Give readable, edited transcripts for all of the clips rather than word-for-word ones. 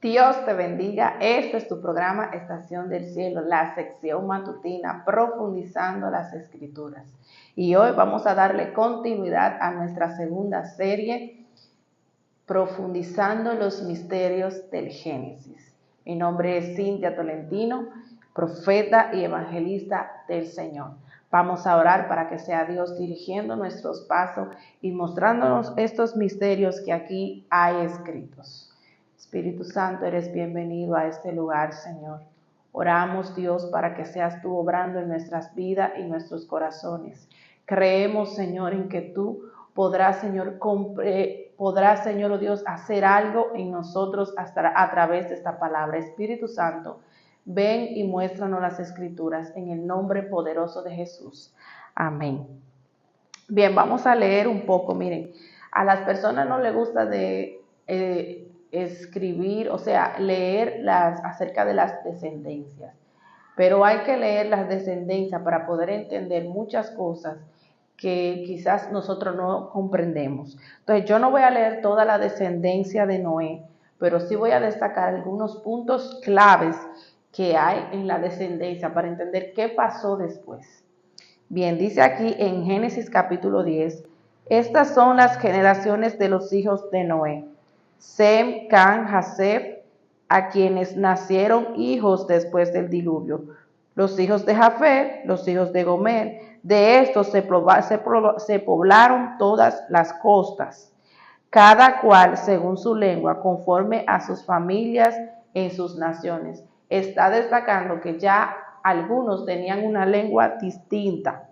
Dios te bendiga. Este es tu programa Estación del Cielo, la sección matutina, profundizando las Escrituras. Y hoy vamos a darle continuidad a nuestra segunda serie, profundizando los misterios del Génesis. Mi nombre es Cintia Tolentino, profeta y evangelista del Señor. Vamos a orar para que sea Dios dirigiendo nuestros pasos y mostrándonos estos misterios que aquí hay escritos. Espíritu Santo, eres bienvenido a este lugar, Señor. Oramos, Dios, para que seas tú obrando en nuestras vidas y nuestros corazones. Creemos, Señor, en que tú podrás, Señor, oh Dios, hacer algo en nosotros a través de esta palabra. Espíritu Santo, ven y muéstranos las Escrituras en el nombre poderoso de Jesús. Amén. Bien, vamos a leer un poco. Miren, a las personas no les gusta escribir, o sea, leer acerca de las descendencias. Pero hay que leer las descendencias para poder entender muchas cosas que quizás nosotros no comprendemos. Entonces, yo no voy a leer toda la descendencia de Noé, pero sí voy a destacar algunos puntos claves que hay en la descendencia para entender qué pasó después. Bien, dice aquí en Génesis capítulo 10, estas son las generaciones de los hijos de Noé. Sem, Can, Jafet, a quienes nacieron hijos después del diluvio. Los hijos de Jafet, los hijos de Gomer. De estos se poblaron todas las costas, cada cual según su lengua, conforme a sus familias en sus naciones. Está destacando que ya algunos tenían una lengua distinta.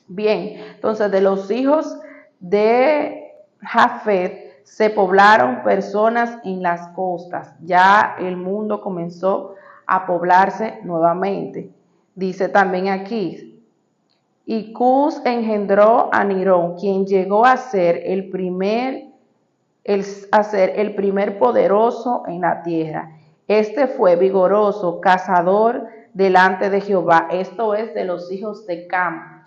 Bien, entonces de los hijos de Jafet se poblaron personas en las costas. Ya el mundo comenzó a poblarse nuevamente. Dice también aquí, y Cus engendró a Nirón, quien llegó a ser el primer poderoso en la tierra. Este fue vigoroso, cazador delante de Jehová. Esto es de los hijos de Cam.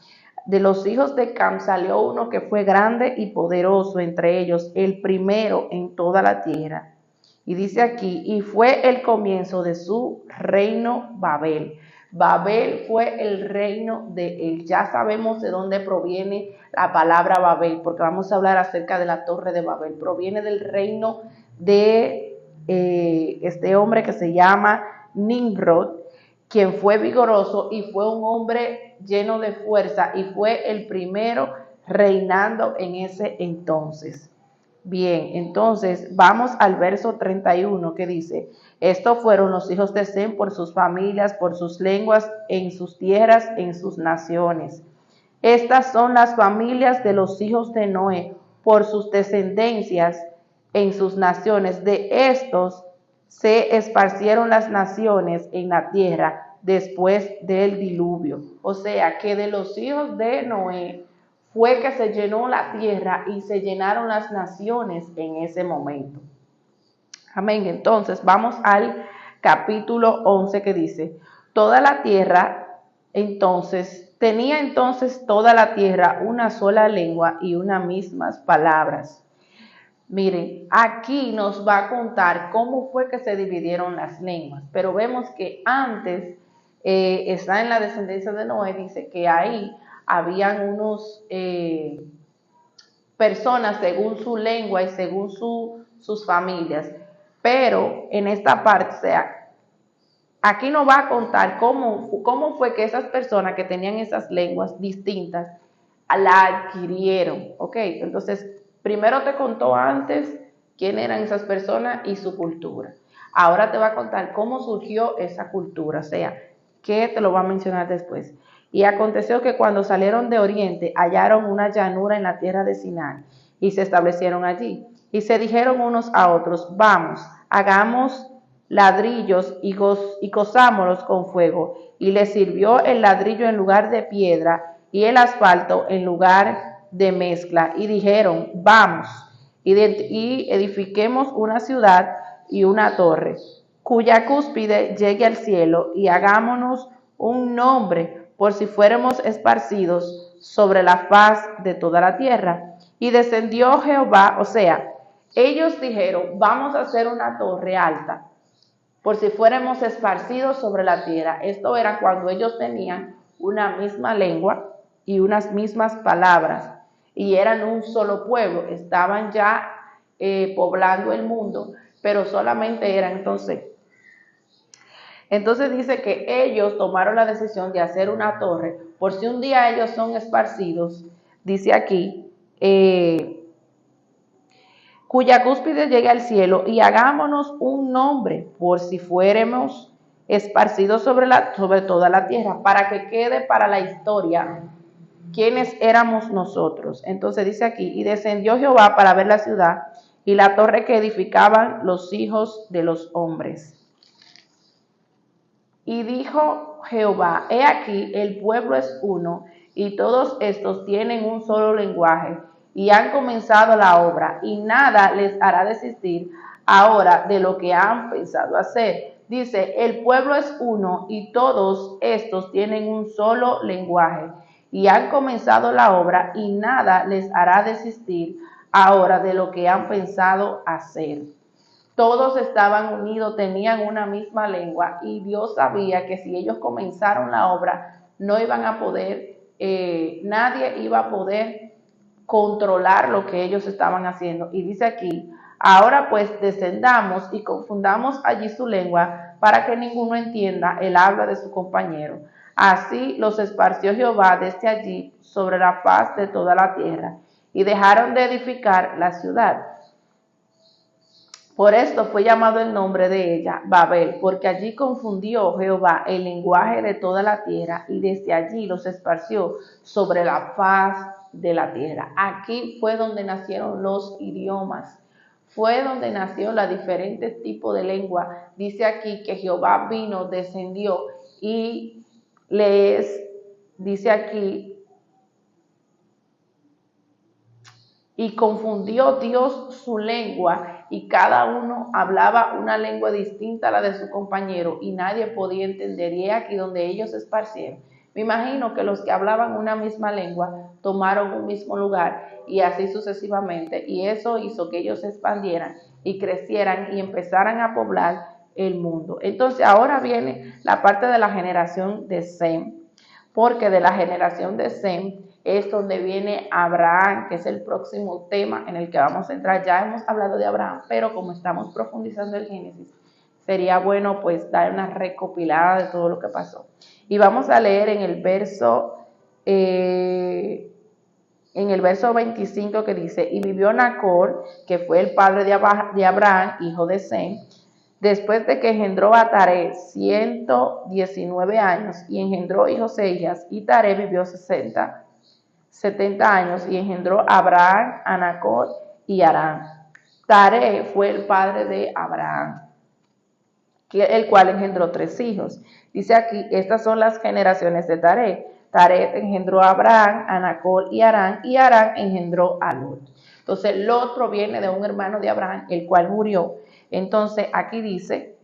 De los hijos de Cam salió uno que fue grande y poderoso entre ellos, el primero en toda la tierra. Y dice aquí, y fue el comienzo de su reino Babel. Babel fue el reino de él. Ya sabemos de dónde proviene la palabra Babel, porque vamos a hablar acerca de la torre de Babel. Proviene del reino de este hombre que se llama Nimrod, quien fue vigoroso y fue un hombre lleno de fuerza y fue el primero reinando en ese entonces. Bien, entonces vamos al verso 31 que dice, estos fueron los hijos de Sem por sus familias, por sus lenguas, en sus tierras, en sus naciones. Estas son las familias de los hijos de Noé por sus descendencias en sus naciones. De estos se esparcieron las naciones en la tierra después del diluvio. O sea que de los hijos de Noé fue que se llenó la tierra y se llenaron las naciones en ese momento. Amén. Entonces vamos al capítulo 11 que dice, toda la tierra tenía toda la tierra una sola lengua y unas mismas palabras. Miren, aquí nos va a contar cómo fue que se dividieron las lenguas, pero vemos que antes está en la descendencia de Noé, dice que ahí habían unos personas según su lengua y según sus familias, pero en esta parte, o sea, aquí nos va a contar cómo fue que esas personas que tenían esas lenguas distintas la adquirieron, ¿ok? Entonces, primero te contó antes quién eran esas personas y su cultura. Ahora te va a contar cómo surgió esa cultura, o sea, que te lo va a mencionar después. Y aconteció que cuando salieron de oriente hallaron una llanura en la tierra de Sinai y se establecieron allí. Y se dijeron unos a otros, vamos, hagamos ladrillos y cozámoslos con fuego. Y les sirvió el ladrillo en lugar de piedra y el asfalto en lugar de mezcla. Y dijeron, vamos, y edifiquemos una ciudad y una torre, cuya cúspide llegue al cielo, y hagámonos un nombre, por si fuéramos esparcidos sobre la faz de toda la tierra. Y descendió Jehová, o sea, ellos dijeron, vamos a hacer una torre alta, por si fuéramos esparcidos sobre la tierra. Esto era cuando ellos tenían una misma lengua y unas mismas palabras, y eran un solo pueblo, estaban ya poblando el mundo, pero solamente eran entonces dice que ellos tomaron la decisión de hacer una torre, por si un día ellos son esparcidos, dice aquí, cuya cúspide llegue al cielo, y hagámonos un nombre, por si fuéramos esparcidos sobre toda la tierra, para que quede para la historia quiénes éramos nosotros. Entonces dice aquí, y descendió Jehová para ver la ciudad y la torre que edificaban los hijos de los hombres. Y dijo Jehová, he aquí, el pueblo es uno, y todos estos tienen un solo lenguaje, y han comenzado la obra, y nada les hará desistir ahora de lo que han pensado hacer. Dice, el pueblo es uno, y todos estos tienen un solo lenguaje, y han comenzado la obra, y nada les hará desistir ahora de lo que han pensado hacer. Todos estaban unidos, tenían una misma lengua, y Dios sabía que si ellos comenzaron la obra, no iban a poder, nadie iba a poder controlar lo que ellos estaban haciendo. Y dice aquí, ahora pues descendamos y confundamos allí su lengua, para que ninguno entienda el habla de su compañero. Así los esparció Jehová desde allí sobre la faz de toda la tierra, y dejaron de edificar la ciudad. Por esto fue llamado el nombre de ella Babel, porque allí confundió Jehová el lenguaje de toda la tierra, y desde allí los esparció sobre la faz de la tierra. Aquí fue donde nacieron los idiomas, fue donde nació los diferentes tipos de lengua. Dice aquí que Jehová vino, descendió y dice aquí, y confundió Dios su lengua, y cada uno hablaba una lengua distinta a la de su compañero, y nadie podía entender. Y es aquí donde ellos se esparcieron. Me imagino que los que hablaban una misma lengua tomaron un mismo lugar, y así sucesivamente. Y eso hizo que ellos se expandieran y crecieran y empezaran a poblar el mundo. Entonces ahora viene la parte de la generación de Sem, porque de la generación de Sem es donde viene Abraham, que es el próximo tema en el que vamos a entrar. Ya hemos hablado de Abraham, pero como estamos profundizando el Génesis, sería bueno pues dar una recopilada de todo lo que pasó. Y vamos a leer en el verso 25, que dice, y vivió Nacor, que fue el padre de Abraham, hijo de Sem, después de que engendró a Taré 119 años, y engendró hijos e hijas, y Taré vivió 70 años, y engendró a Abraham, a Nacor y Harán. Taré fue el padre de Abraham, el cual engendró 3 hijos. Dice aquí, estas son las generaciones de Taré. Taré engendró a Abraham, a Nacor y Harán engendró a Lot. Entonces, Lot proviene de un hermano de Abraham, el cual murió. Entonces, aquí dice,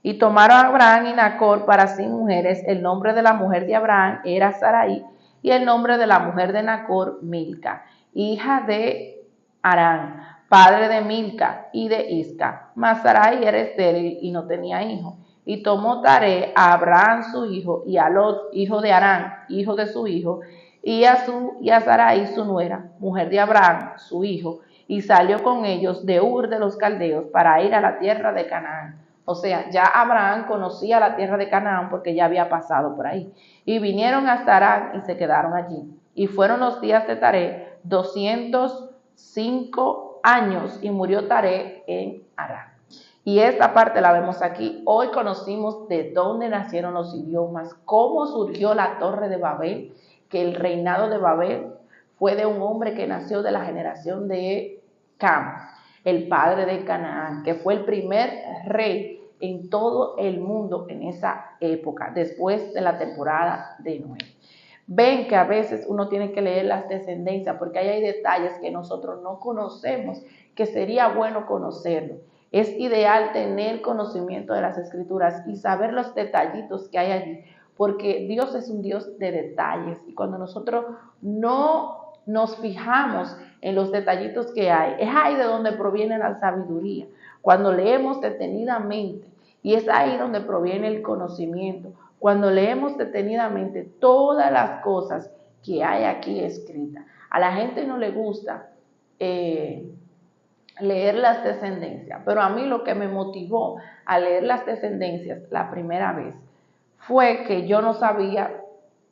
y tomaron a Abraham y Nacor para sí mujeres. El nombre de la mujer de Abraham era Sarai, y el nombre de la mujer de Nacor, Milca, hija de Harán, padre de Milca y de Isca. Mas Sarai era estéril y no tenía hijo. Y tomó Taré a Abraham su hijo, y a Lot, hijo de Harán, hijo de su hijo, y a Sarai su nuera, mujer de Abraham, su hijo, y salió con ellos de Ur de los Caldeos para ir a la tierra de Canaán. O sea, ya Abraham conocía la tierra de Canaán porque ya había pasado por ahí. Y vinieron hasta Harán y se quedaron allí. Y fueron los días de Taré 205 años, y murió Taré en Harán. Y esta parte la vemos aquí. Hoy conocimos de dónde nacieron los idiomas, cómo surgió la torre de Babel, que el reinado de Babel fue de un hombre que nació de la generación de Cam, el padre de Canaán, que fue el primer rey en todo el mundo en esa época, después de la temporada de Noé. Ven que a veces uno tiene que leer las descendencias, porque ahí hay detalles que nosotros no conocemos, que sería bueno conocerlo. Es ideal tener conocimiento de las Escrituras y saber los detallitos que hay allí, porque Dios es un Dios de detalles, y cuando nosotros no nos fijamos en los detallitos que hay, es ahí de donde proviene la sabiduría. Cuando leemos detenidamente, y es ahí donde proviene el conocimiento, cuando leemos detenidamente todas las cosas que hay aquí escritas. A la gente no le gusta leer las descendencias, pero a mí lo que me motivó a leer las descendencias la primera vez fue que yo no sabía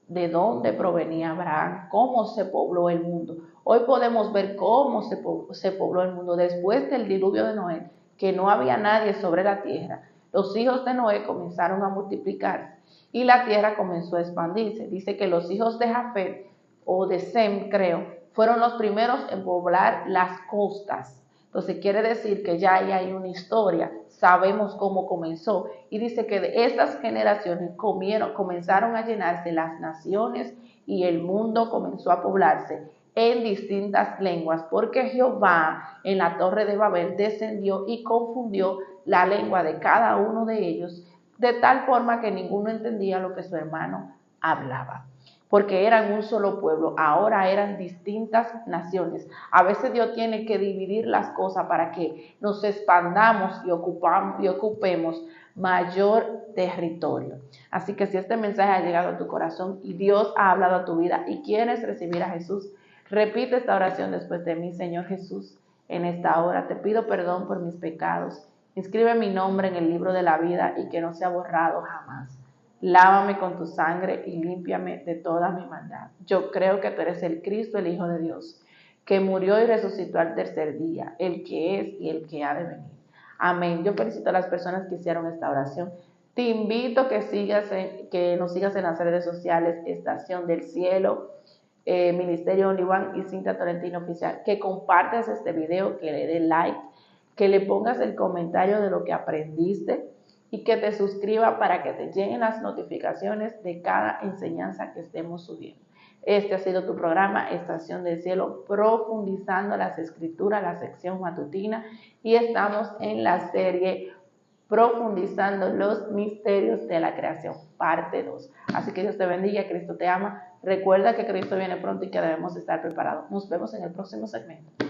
de dónde provenía Abraham, cómo se pobló el mundo. Hoy podemos ver cómo se pobló el mundo después del diluvio de Noé, que no había nadie sobre la tierra. Los hijos de Noé comenzaron a multiplicarse y la tierra comenzó a expandirse. Dice que los hijos de Jafet, o de Sem, creo, fueron los primeros en poblar las costas. Entonces quiere decir que ya ahí hay una historia, sabemos cómo comenzó. Y dice que de estas generaciones comenzaron a llenarse las naciones y el mundo comenzó a poblarse en distintas lenguas, porque Jehová en la torre de Babel descendió y confundió la lengua de cada uno de ellos, de tal forma que ninguno entendía lo que su hermano hablaba, porque eran un solo pueblo, ahora eran distintas naciones. A veces Dios tiene que dividir las cosas para que nos expandamos y ocupemos mayor territorio. Así que si este mensaje ha llegado a tu corazón y Dios ha hablado a tu vida y quieres recibir a Jesús, repite esta oración después de mí. Señor Jesús, en esta hora te pido perdón por mis pecados. Inscribe mi nombre en el libro de la vida y que no sea borrado jamás. Lávame con tu sangre y límpiame de toda mi maldad. Yo creo que tú eres el Cristo, el Hijo de Dios, que murió y resucitó al tercer día, el que es y el que ha de venir. Amén. Yo felicito a las personas que hicieron esta oración. Te invito a que nos sigas en las redes sociales, Estación del Cielo, Ministerio Only One y Cintia Tolentino Oficial, que compartas este video, que le dé like, que le pongas el comentario de lo que aprendiste y que te suscriba para que te lleguen las notificaciones de cada enseñanza que estemos subiendo. Este ha sido tu programa Estación del Cielo, profundizando las escrituras, la sección matutina, y estamos en la serie profundizando los misterios de la creación, parte 2. Así que Dios te bendiga, Cristo te ama. Recuerda que Cristo viene pronto y que debemos estar preparados. Nos vemos en el próximo segmento.